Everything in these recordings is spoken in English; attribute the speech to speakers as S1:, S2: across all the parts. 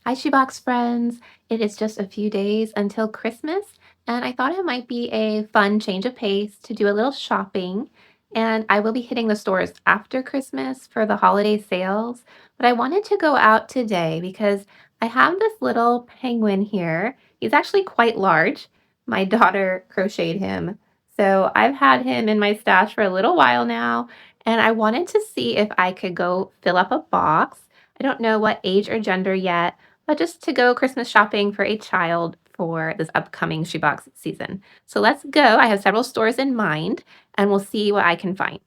S1: Hi, Shoebox friends. It is just a few days until Christmas, and I thought it might be a fun change of pace to do a little shopping. And I will be hitting the stores after Christmas for the holiday sales, but I wanted to go out today because I have this little penguin here. He's actually quite large. My daughter crocheted him. So I've had him in my stash for a little while now, and I wanted to see if I could go fill up a box. I don't know what age or gender yet, but just to go Christmas shopping for a child for this upcoming shoebox season. So let's go. I have several stores in mind, and we'll see what I can find.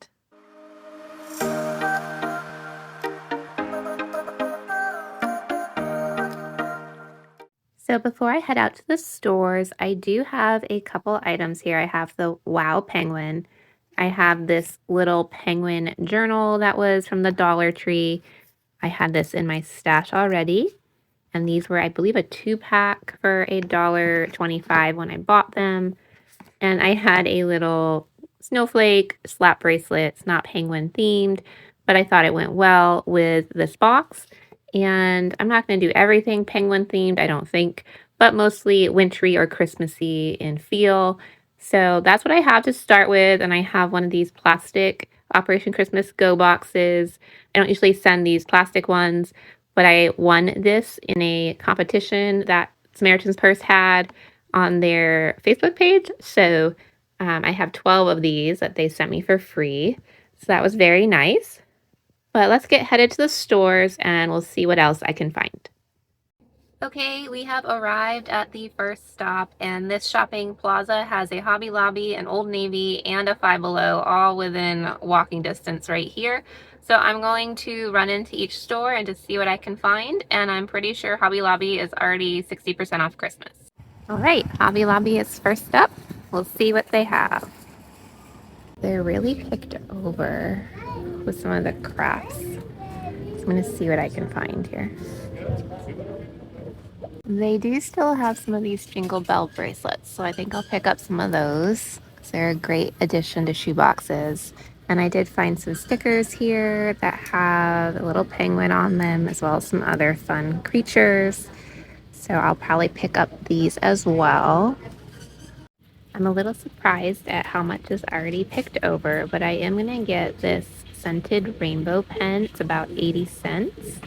S1: So before I head out to the stores, I do have a couple items here. I have the Wow Penguin. I have this little penguin journal that was from the Dollar Tree. I had this in my stash already. And these were, I believe, a 2-pack for $1.25 when I bought them. And I had a little snowflake slap bracelet. It's not penguin themed, but I thought it went well with this box. And I'm not going to do everything penguin themed, I don't think, but mostly wintry or Christmassy in feel. So that's what I have to start with. And I have one of these plastic Operation Christmas Go boxes. I don't usually send these plastic ones, but I won this in a competition that Samaritan's Purse had on their Facebook page. So I have 12 of these that they sent me for free. So that was very nice. But let's get headed to the stores and we'll see what else I can find. Okay, we have arrived at the first stop, and this shopping plaza has a Hobby Lobby, an Old Navy, and a Five Below all within walking distance right here. So I'm going to run into each store and just see what I can find, and I'm pretty sure Hobby Lobby is already 60% off Christmas. All right, Hobby Lobby is first up. We'll see what they have. They're really picked over with some of the crafts. So I'm going to see what I can find here. They do still have some of these jingle bell bracelets, so I think I'll pick up some of those because they're a great addition to shoe boxes. And I did find some stickers here that have a little penguin on them, as well as some other fun creatures. So I'll probably pick up these as well. I'm a little surprised at how much is already picked over, but I am going to get this scented rainbow pen. It's about 80 cents.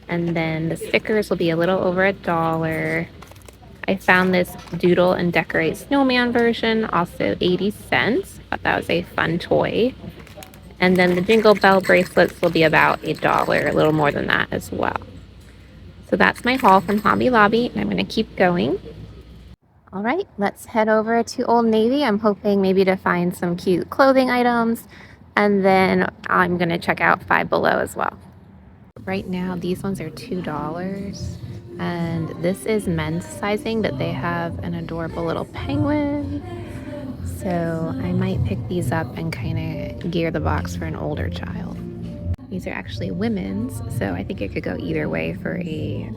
S1: And then the stickers will be a little over $1. I found this doodle and decorate snowman version, also 80 cents. Thought that was a fun toy. And then the jingle bell bracelets will be about $1, a little more than that as well. So that's my haul from Hobby Lobby, and I'm going to keep going. All right, let's head over to Old Navy. I'm hoping maybe to find some cute clothing items, and then I'm going to check out Five Below as well. Right now, these ones are $2, and this is men's sizing, but they have an adorable little penguin. So I might pick these up and kind of gear the box for an older child. These are actually women's, so I think it could go either way for a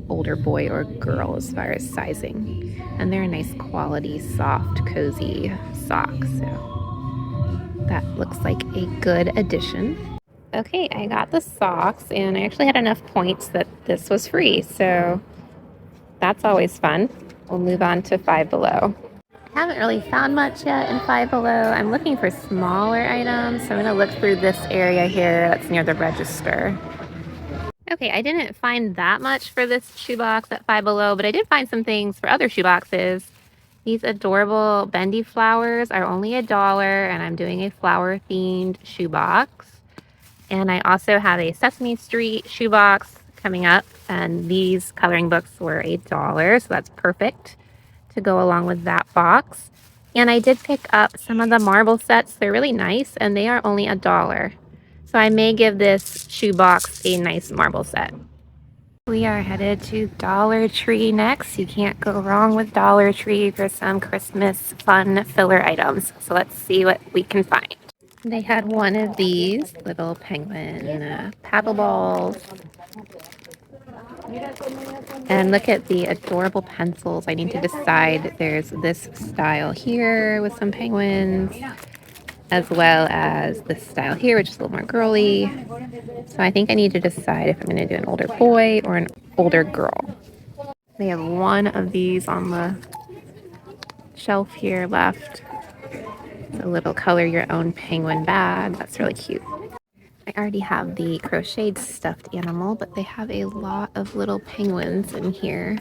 S1: older boy or girl as far as sizing. And they're a nice quality, soft, cozy sock, so that looks like a good addition. Okay, I got the socks, and I actually had enough points that this was free, so that's always fun. We'll move on to Five Below. I haven't really found much yet in Five Below. I'm looking for smaller items, so I'm going to look through this area here that's near the register. Okay, I didn't find that much for this shoebox at Five Below, but I did find some things for other shoeboxes. These adorable bendy flowers are only $1, and I'm doing a flower-themed shoebox. And I also have a Sesame Street shoebox coming up, and these coloring books were $1, so that's perfect to go along with that box. And I did pick up some of the marble sets. They're really nice, and they are only $1. So I may give this shoebox a nice marble set. We are headed to Dollar Tree next. You can't go wrong with Dollar Tree for some Christmas fun filler items. So let's see what we can find. They had one of these little penguin paddle balls. And look at the adorable pencils. I need to decide. There's this style here with some penguins, as well as this style here, which is a little more girly. So I think I need to decide if I'm going to do an older boy or an older girl. They have one of these on the shelf here left. It's a little color your own penguin bag. That's really cute. I already have the crocheted stuffed animal, but they have a lot of little penguins in here.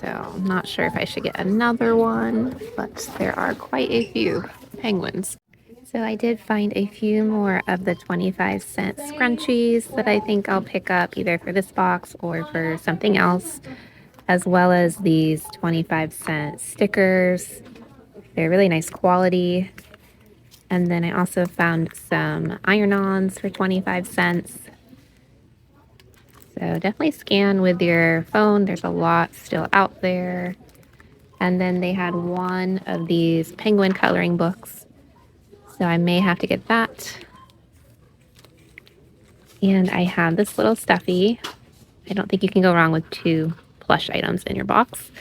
S1: So I'm not sure if I should get another one, but there are quite a few penguins. So I did find a few more of the 25-cent scrunchies that I think I'll pick up either for this box or for something else, as well as these 25-cent stickers. They're really nice quality. And then I also found some iron-ons for 25 cents. So definitely scan with your phone. There's a lot still out there. And then they had one of these penguin coloring books. So I may have to get that. And I have this little stuffy. I don't think you can go wrong with 2 plush items in your box.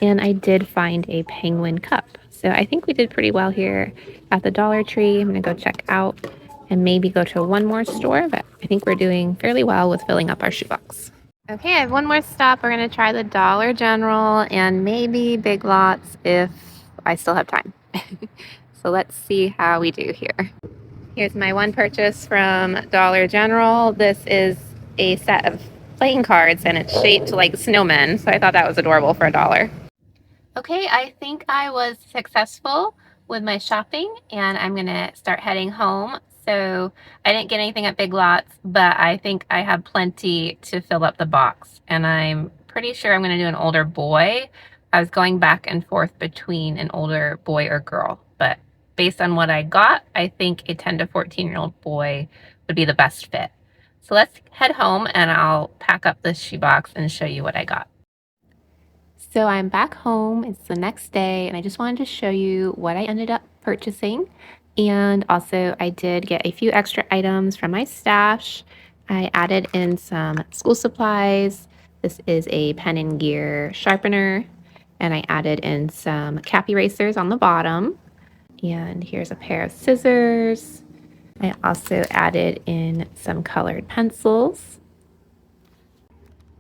S1: And I did find a penguin cup. So I think we did pretty well here at the Dollar Tree. I'm gonna go check out and maybe go to one more store, but I think we're doing fairly well with filling up our shoebox. Okay, I have one more stop. We're gonna try the Dollar General and maybe Big Lots if I still have time. So let's see how we do here. Here's my one purchase from Dollar General. This is a set of playing cards and it's shaped like snowmen, so I thought that was adorable for $1. Okay, I think I was successful with my shopping and I'm gonna start heading home. So I didn't get anything at Big Lots, but I think I have plenty to fill up the box. And I'm pretty sure I'm gonna do an older boy. I was going back and forth between an older boy or girl, but based on what I got, I think a 10 to 14-year-old boy would be the best fit. So let's head home and I'll pack up this shoebox and show you what I got. So I'm back home, it's the next day, and I just wanted to show you what I ended up purchasing. And also I did get a few extra items from my stash. I added in some school supplies. This is a pen and gear sharpener, and I added in some cap erasers on the bottom. And here's a pair of scissors. I also added in some colored pencils,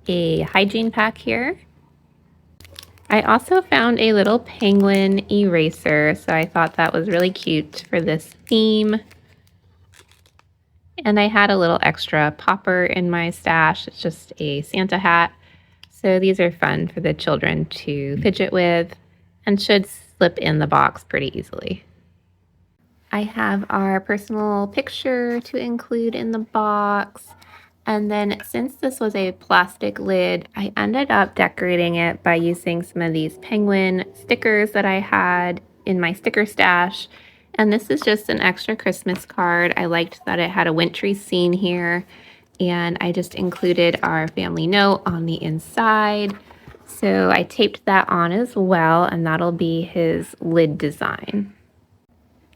S1: a hygiene pack here. I also found a little penguin eraser, so I thought that was really cute for this theme. And I had a little extra popper in my stash. It's just a Santa hat. So these are fun for the children to fidget with and should slip in the box pretty easily. I have our personal picture to include in the box. And then since this was a plastic lid, I ended up decorating it by using some of these penguin stickers that I had in my sticker stash. And this is just an extra Christmas card. I liked that it had a wintry scene here. And I just included our family note on the inside. So I taped that on as well, and that'll be his lid design.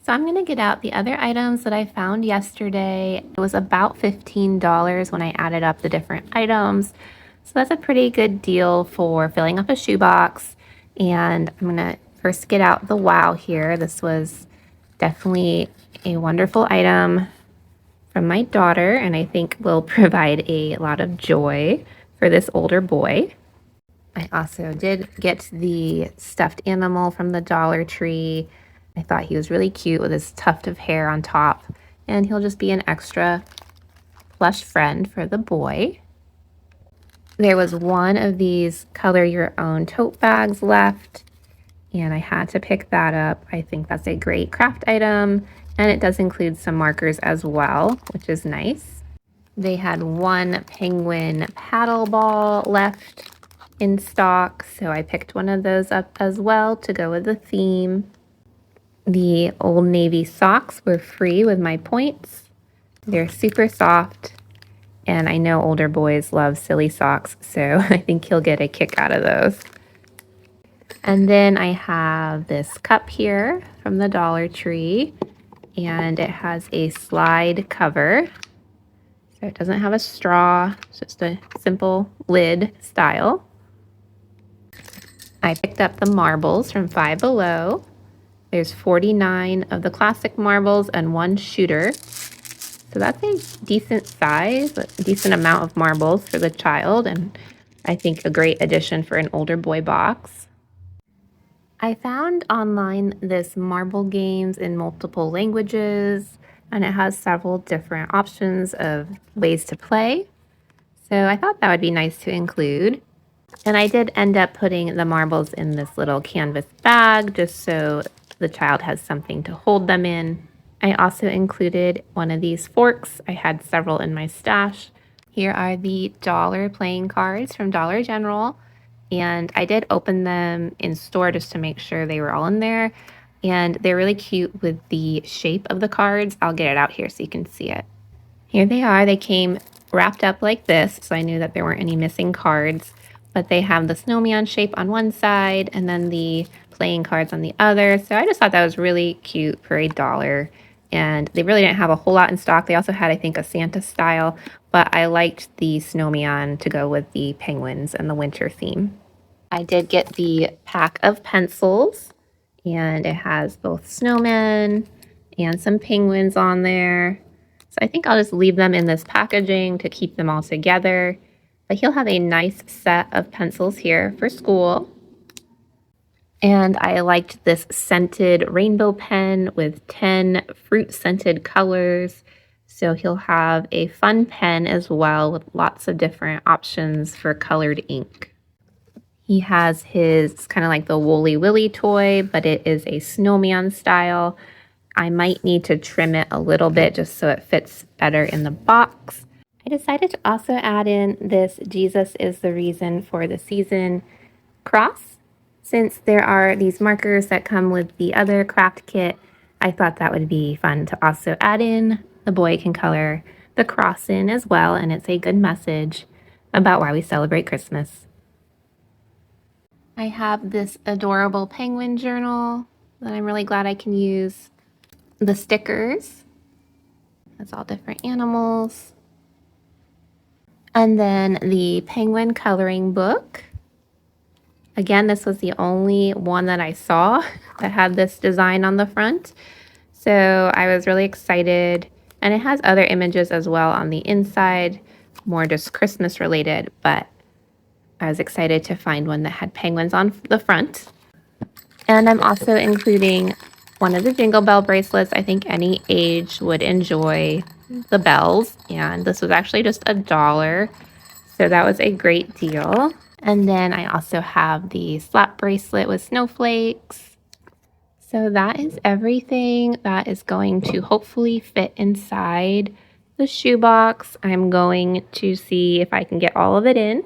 S1: So I'm going to get out the other items that I found yesterday. It was about $15 when I added up the different items. So that's a pretty good deal for filling up a shoebox. And I'm going to first get out the wow here. This was definitely a wonderful item from my daughter, and I think will provide a lot of joy for this older boy. I also did get the stuffed animal from the Dollar Tree. I thought he was really cute with his tuft of hair on top, and he'll just be an extra plush friend for the boy. There was one of these color your own tote bags left, and I had to pick that up. I think that's a great craft item, and it does include some markers as well, which is nice. They had one penguin paddle ball left in stock, so I picked one of those up as well to go with the theme. The Old Navy socks were free with my points. They're super soft, and I know older boys love silly socks, so I think he'll get a kick out of those. And then I have this cup here from the Dollar Tree, and it has a slide cover. So it doesn't have a straw, it's just a simple lid style. I picked up the marbles from Five Below. There's 49 of the classic marbles and one shooter. So that's a decent size, a decent amount of marbles for the child, and I think a great addition for an older boy box. I found online this marble games in multiple languages, and it has several different options of ways to play. So I thought that would be nice to include. And I did end up putting the marbles in this little canvas bag just so the child has something to hold them in. I also included one of these forks. I had several in my stash. Here are the dollar playing cards from Dollar General. And I did open them in store just to make sure they were all in there. And they're really cute with the shape of the cards. I'll get it out here so you can see it. Here they are. They came wrapped up like this, so I knew that there weren't any missing cards. But they have the snowman shape on one side and then the playing cards on the other. So I just thought that was really cute for $1. And they really didn't have a whole lot in stock. They also had, I think, a Santa style, but I liked the snowman to go with the penguins and the winter theme. I did get the pack of pencils, and it has both snowmen and some penguins on there. So I think I'll just leave them in this packaging to keep them all together. But he'll have a nice set of pencils here for school. And I liked this scented rainbow pen with 10 fruit-scented colors. So he'll have a fun pen as well with lots of different options for colored ink. He has his kind of like the Woolly Willy toy, but it is a snowman style. I might need to trim it a little bit just so it fits better in the box. I decided to also add in this Jesus is the Reason for the Season cross. Since there are these markers that come with the other craft kit, I thought that would be fun to also add in. The boy can color the cross in as well, and it's a good message about why we celebrate Christmas. I have this adorable penguin journal that I'm really glad I can use. The stickers, that's all different animals. And then the penguin coloring book. Again, this was the only one that I saw that had this design on the front. So I was really excited. And it has other images as well on the inside, more just Christmas related, but I was excited to find one that had penguins on the front. And I'm also including one of the Jingle Bell bracelets. I think any age would enjoy the bells, and this was actually just $1, so that was a great deal. And then I also have the slap bracelet with snowflakes. So that is everything that is going to hopefully fit inside the shoebox. I'm going to see if I can get all of it in,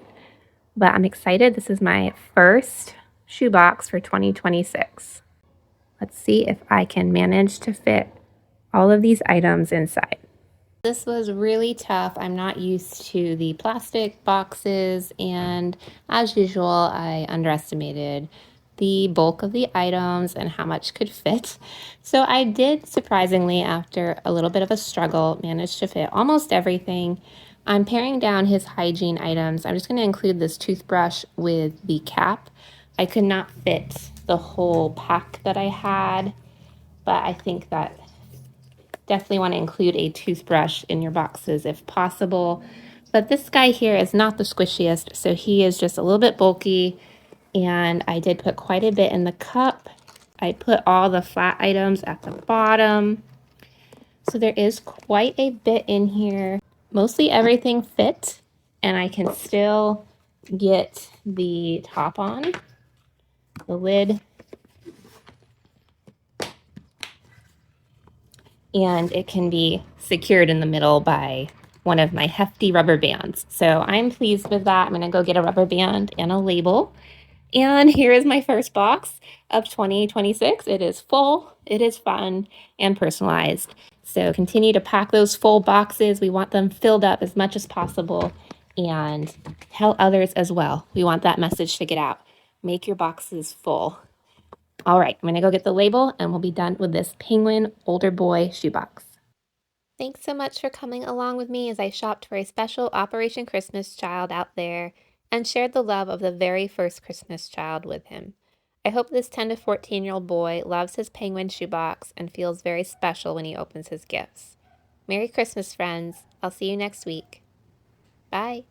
S1: but I'm excited. This is my first shoebox for 2026. Let's see if I can manage to fit all of these items inside. This was really tough. I'm not used to the plastic boxes, and as usual, I underestimated the bulk of the items and how much could fit. So I did, surprisingly, after a little bit of a struggle, manage to fit almost everything. I'm paring down his hygiene items. I'm just going to include this toothbrush with the cap. I could not fit the whole pack that I had, but I think that definitely want to include a toothbrush in your boxes if possible. But this guy here is not the squishiest, so he is just a little bit bulky, and I did put quite a bit in the cup. I put all the flat items at the bottom. So there is quite a bit in here. Mostly everything fit, and I can still get the top on, the lid, and it can be secured in the middle by one of my hefty rubber bands. So I'm pleased with that. I'm gonna go get a rubber band and a label. And here is my first box of 2026. It is full, it is fun, and personalized. So continue to pack those full boxes. We want them filled up as much as possible, and tell others as well. We want that message to get out. Make your boxes full. All right, I'm gonna go get the label and we'll be done with this penguin older boy shoebox. Thanks so much for coming along with me as I shopped for a special Operation Christmas Child out there and shared the love of the very first Christmas child with him. I hope this 10 to 14-year-old boy loves his penguin shoebox and feels very special when he opens his gifts. Merry Christmas, friends. I'll see you next week. Bye.